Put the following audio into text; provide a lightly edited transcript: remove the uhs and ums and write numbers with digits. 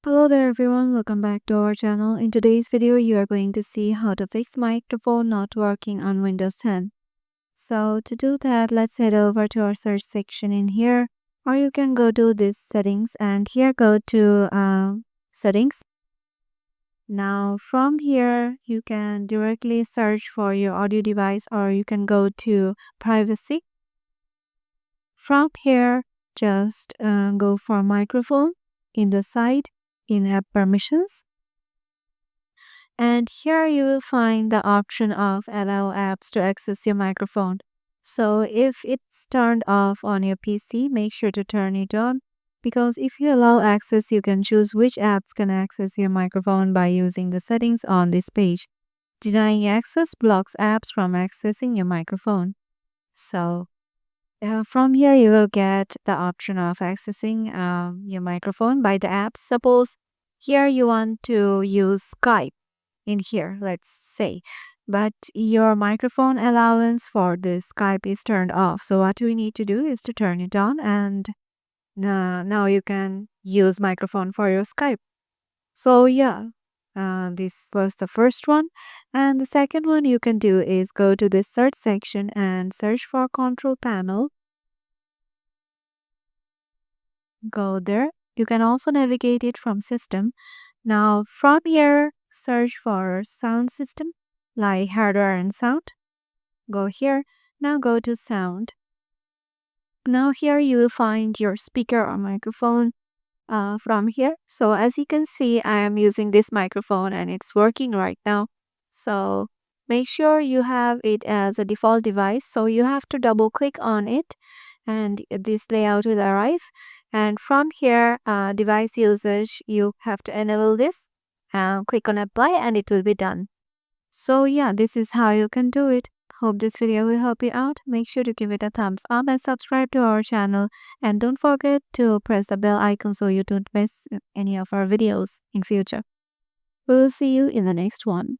Hello there everyone, welcome back to our channel. In today's video, you are going to see how to fix microphone not working on Windows 10. So to do that, let's head over to our search section in here, or you can go to this settings and here go to settings. Now from here, you can directly search for your audio device or you can go to privacy. From here, just go for microphone in the side in app permissions. And here you will find the option of allow apps to access your microphone. So if it's turned off on your PC, make sure to turn it on because if you allow access, you can choose which apps can access your microphone by using the settings on this page. Denying access blocks apps from accessing your microphone. So from here, you will get the option of accessing your microphone by the apps. Suppose here you want to use Skype in here, let's say, but your microphone allowance for the Skype is turned off. So what we need to do is to turn it on and now you can use microphone for your Skype. So yeah, this was the first one. And the second one you can do is go to this search section and search for control panel. Go there. You can also navigate it from system. Now from here, search for sound system like hardware and sound. Go here. Now go to sound. Now here you will find your speaker or microphone from here. So as you can see, I am using this microphone and it's working right now. So make sure you have it as a default device. So you have to double click on it and this layout will arrive. And from here, device usage, you have to enable this. Click on apply and it will be done. So yeah, this is how you can do it. Hope this video will help you out. Make sure to give it a thumbs up and subscribe to our channel. And don't forget to press the bell icon so you don't miss any of our videos in future. We'll see you in the next one.